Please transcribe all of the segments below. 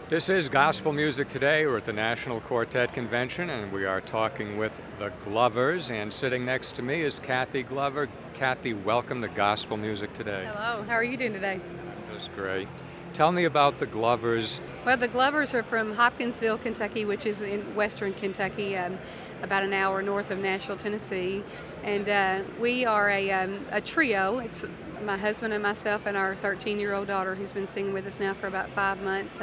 This is Gospel Music Today. We're at the National Quartet Convention, and we are talking with the Glovers. And sitting next to me is Kathy Glover. Kathy, welcome to Gospel Music Today. Hello, how are you doing today? That's great. Tell me about the Glovers. Well, the Glovers are from Hopkinsville, Kentucky, which is in western Kentucky, about an hour north of Nashville, Tennessee. And we are a trio. It's my husband and myself and our 13-year-old daughter who's been singing with us now for about 5 months.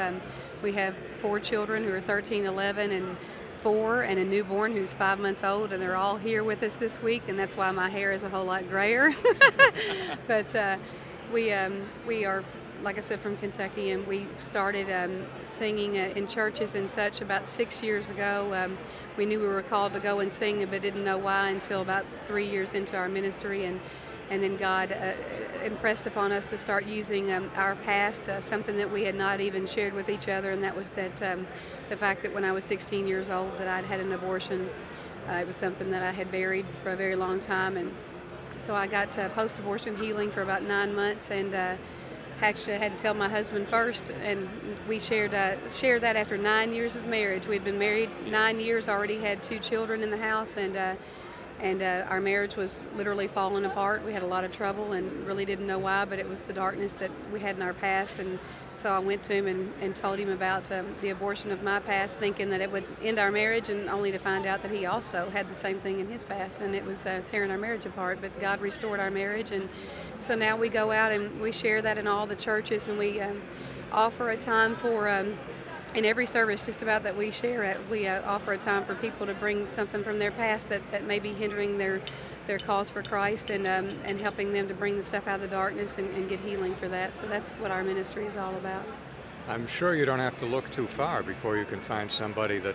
We have 4 children who are 13, 11, and 4, and a newborn who's 5 months old, and they're all here with us this week, and that's why my hair is a whole lot grayer. But we are, like I said, from Kentucky, and we started singing in churches and such about 6 years ago. We knew we were called to go and sing, but didn't know why until about 3 years into our ministry, and then God impressed upon us to start using our past, something that we had not even shared with each other, and that was that the fact that when I was 16 years old that I'd had an abortion. It was something that I had buried for a very long time, and so I got post-abortion healing for about 9 months, and actually I had to tell my husband first, and we shared that after 9 years of marriage. We'd been married 9 years, already had 2 children in the house, and our marriage was literally falling apart. We had a lot of trouble and really didn't know why, but it was the darkness that we had in our past. And so I went to him and told him about the abortion of my past, thinking that it would end our marriage, and only to find out that he also had the same thing in his past, and it was tearing our marriage apart. But God restored our marriage, and so now we go out and we share that in all the churches, and we offer a time for in every service just about that we share it, we offer a time for people to bring something from their past that may be hindering their cause for Christ, and helping them to bring the stuff out of the darkness and get healing for that. So that's what our ministry is all about. I'm sure you don't have to look too far before you can find somebody that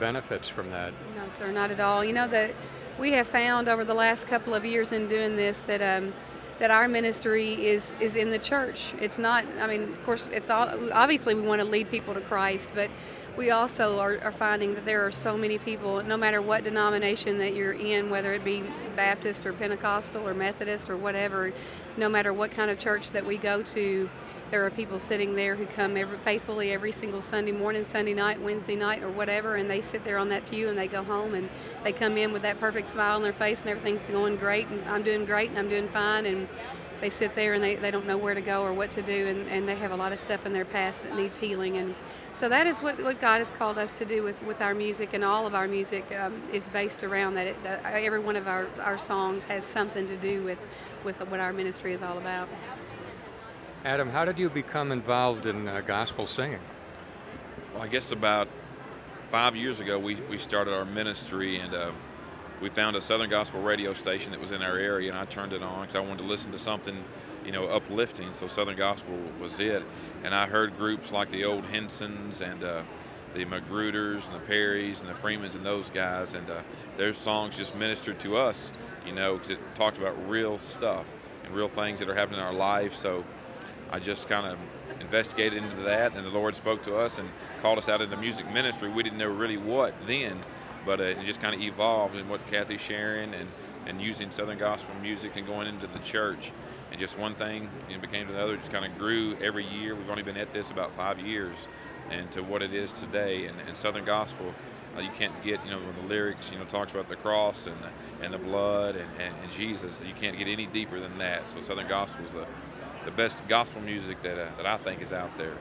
benefits from that. No, sir, not at all. You know, that we have found over the last couple of years in doing this that our ministry is in the church. It's not, I mean, of course, it's all, obviously we want to lead people to Christ, but we also are finding that there are so many people, no matter what denomination that you're in, whether it be Baptist or Pentecostal or Methodist or whatever, no matter what kind of church that we go to, there are people sitting there who come faithfully every single Sunday morning, Sunday night, Wednesday night, or whatever, and they sit there on that pew and they go home and they come in with that perfect smile on their face and everything's going great, and I'm doing great and I'm doing fine, and they sit there and they don't know where to go or what to do, and they have a lot of stuff in their past that needs healing. And so that is what God has called us to do with our music, and all of our music is based around that. Every one of our songs has something to do with what our ministry is all about. Adam, how did you become involved in gospel singing? Well, I guess about 5 years ago we started our ministry, and we found a Southern Gospel radio station that was in our area, and I turned it on because I wanted to listen to something, uplifting. So Southern Gospel was it, and I heard groups like the old Hensons and the Magruders and the Perrys and the Freemans and those guys, and their songs just ministered to us, because it talked about real stuff and real things that are happening in our life. So I just kind of investigated into that, and the Lord spoke to us and called us out into music ministry. We didn't know really what then, but it just kind of evolved in what Kathy's sharing and using Southern Gospel music and going into the church. And just one thing became to another, just kind of grew every year. We've only been at this about 5 years, and to what it is today. And Southern Gospel, you can't get, when the lyrics, talks about the cross and the blood and Jesus, you can't get any deeper than that. So Southern Gospel is the best gospel music that I think is out there.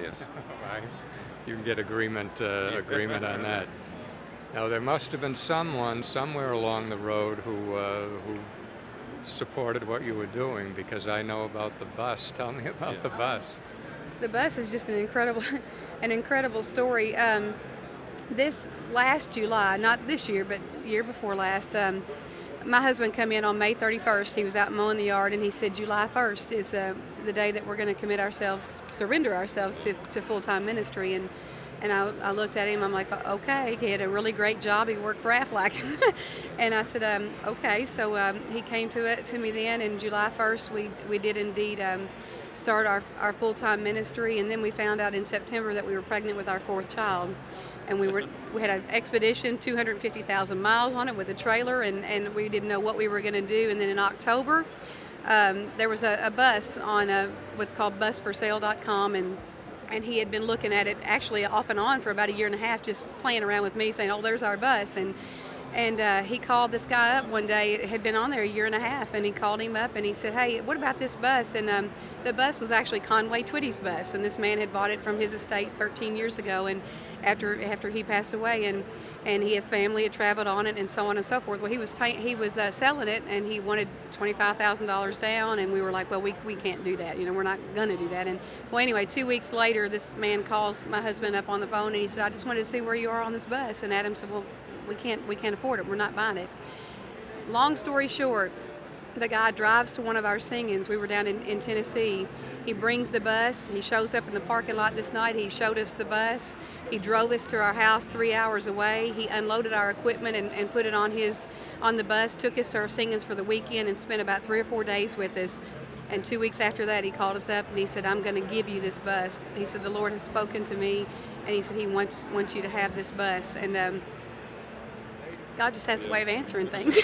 Yes. Right. You can get agreement on that. Now, there must have been someone somewhere along the road who supported what you were doing, because I know about the bus. Tell me about the bus. The bus is just an incredible story. This last July, not this year, but year before last, my husband come in on May 31st. He was out mowing the yard, and he said July 1st is the day that we're going to surrender ourselves to full-time ministry. And I looked at him. I'm like, okay. He had a really great job. He worked for Aflac. And I said, okay. So he came to me then, and July 1st we did indeed start our full-time ministry. And then we found out in September that we were pregnant with our 4th child. And we had an expedition, 250,000 miles on it with a trailer, and we didn't know what we were going to do. And then in October, there was a bus on what's called busforsale.com, and and he had been looking at it actually off and on for about a year and a half, just playing around with me, saying, "Oh, there's our bus." And he called this guy up one day. It had been on there a year and a half, and he called him up and he said, "Hey, what about this bus?" And the bus was actually Conway Twitty's bus, and this man had bought it from his estate 13 years ago, and after he passed away, and his family had traveled on it, and so on and so forth. Well, he was selling it, and he wanted $25,000 down, and we were like, "Well, we can't do that. We're not gonna do that." And well, anyway, 2 weeks later, this man calls my husband up on the phone, and he said, "I just wanted to see where you are on this bus." And Adam said, "Well, we can't afford it. We're not buying it." Long story short, the guy drives to one of our singings. We were down in Tennessee. He brings the bus. He shows up in the parking lot this night. He showed us the bus. He drove us to our house 3 hours away. He unloaded our equipment and put it on the bus, took us to our singings for the weekend, and spent about 3 or 4 days with us. And 2 weeks after that, he called us up and he said, "I'm going to give you this bus." He said, "The Lord has spoken to me," and he said he wants you to have this bus. And God just has a way of answering things.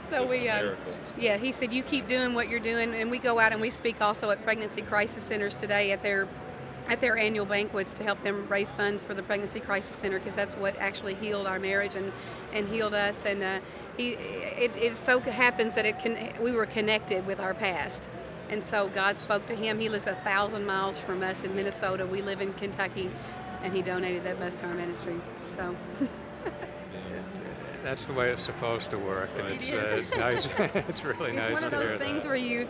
So he said, "You keep doing what you're doing." And we go out and we speak also at pregnancy crisis centers today at their annual banquets to help them raise funds for the Pregnancy Crisis Center, because that's what actually healed our marriage and healed us. And it so happens that we were connected with our past. And so God spoke to him. He lives 1,000 miles from us in Minnesota. We live in Kentucky, and he donated that bus to our ministry. So That's the way it's supposed to work, and it's nice. It's really nice to hear that. It's one of those things where you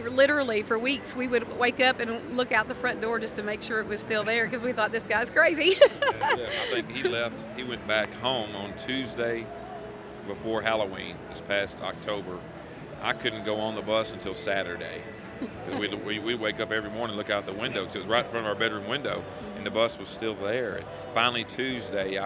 literally, for weeks, we would wake up and look out the front door just to make sure it was still there, because we thought this guy's crazy. I think he left. He went back home on Tuesday before Halloween this past October. I couldn't go on the bus until Saturday, because we wake up every morning and look out the window, because it was right in front of our bedroom window, and the bus was still there. And finally Tuesday,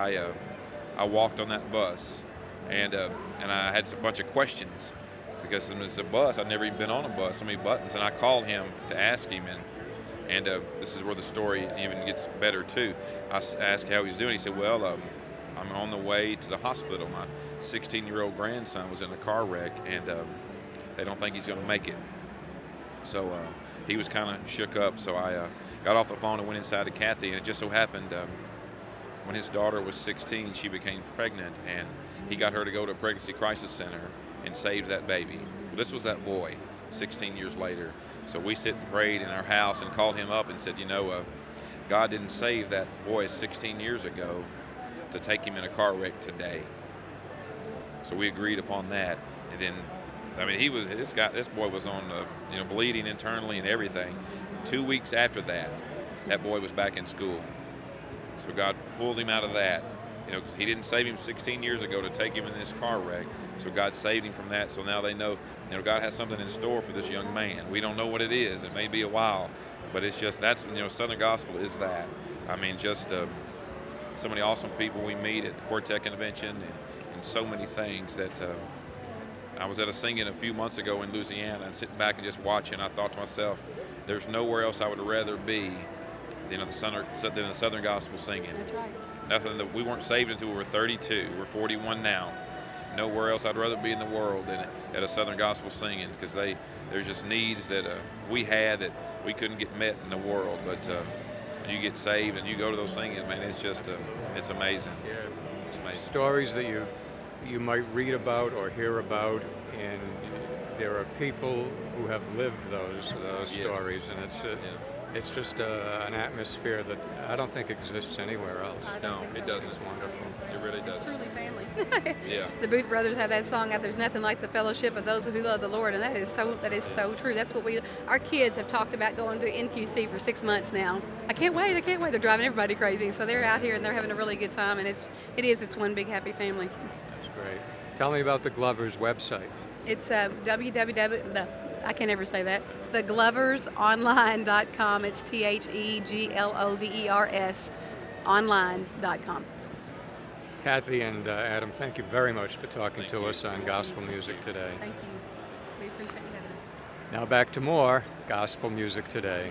I walked on that bus, and I had a bunch of questions, because it's a bus. I'd never even been on a bus, so many buttons. And I called him to ask him, and this is where the story even gets better too. I asked how he was doing. He said, "Well, I'm on the way to the hospital. My 16-year-old grandson was in a car wreck, and they don't think he's going to make it." So he was kind of shook up. So I got off the phone and went inside to Kathy, and it just so happened when his daughter was 16, she became pregnant, and he got her to go to a pregnancy crisis center and saved that baby. Well, this was that boy 16 years later. So we sit and prayed in our house and called him up and said, God didn't save that boy 16 years ago to take him in a car wreck today. So we agreed upon that. And then, this boy was on, bleeding internally and everything. 2 weeks after that boy was back in school. So God pulled him out of that, because he didn't save him 16 years ago to take him in this car wreck. So God saved him from that. So now they know, God has something in store for this young man. We don't know what it is. It may be a while, but it's just, that's, Southern Gospel is that. So many awesome people we meet at the Quartet Convention, and so many things that I was at a singing a few months ago in Louisiana, and sitting back and just watching, I thought to myself, there's nowhere else I would rather be than the Southern Gospel singing. That's right. Nothing that we weren't saved until we were 32. We're 41 now. Nowhere else I'd rather be in the world than at a Southern Gospel singing, because there's just needs that we had that we couldn't get met in the world. But when you get saved and you go to those singings, man, it's just it's amazing. Yeah. It's amazing. Stories that you might read about or hear about, and there are people who have lived those Yes. stories, and it's just an atmosphere that I don't think exists anywhere else. I don't think it so. doesn't. It's wonderful. It really does. It's truly family. Yeah. The Booth brothers have that song out, "There's nothing like the fellowship of those who love the Lord," and that is so true. That's what our kids have talked about going to NQC for 6 months now. I can't wait. They're driving everybody crazy. So they're out here and they're having a really good time, and it's one big happy family. That's great. Tell me about the Glovers website. It's I can never say that. thegloversonline.com. It's THEGLOVERS online.com. Kathy and Adam, thank you very much for talking to us on Gospel Music Today. Thank you. We appreciate you having us. Now back to more Gospel Music Today.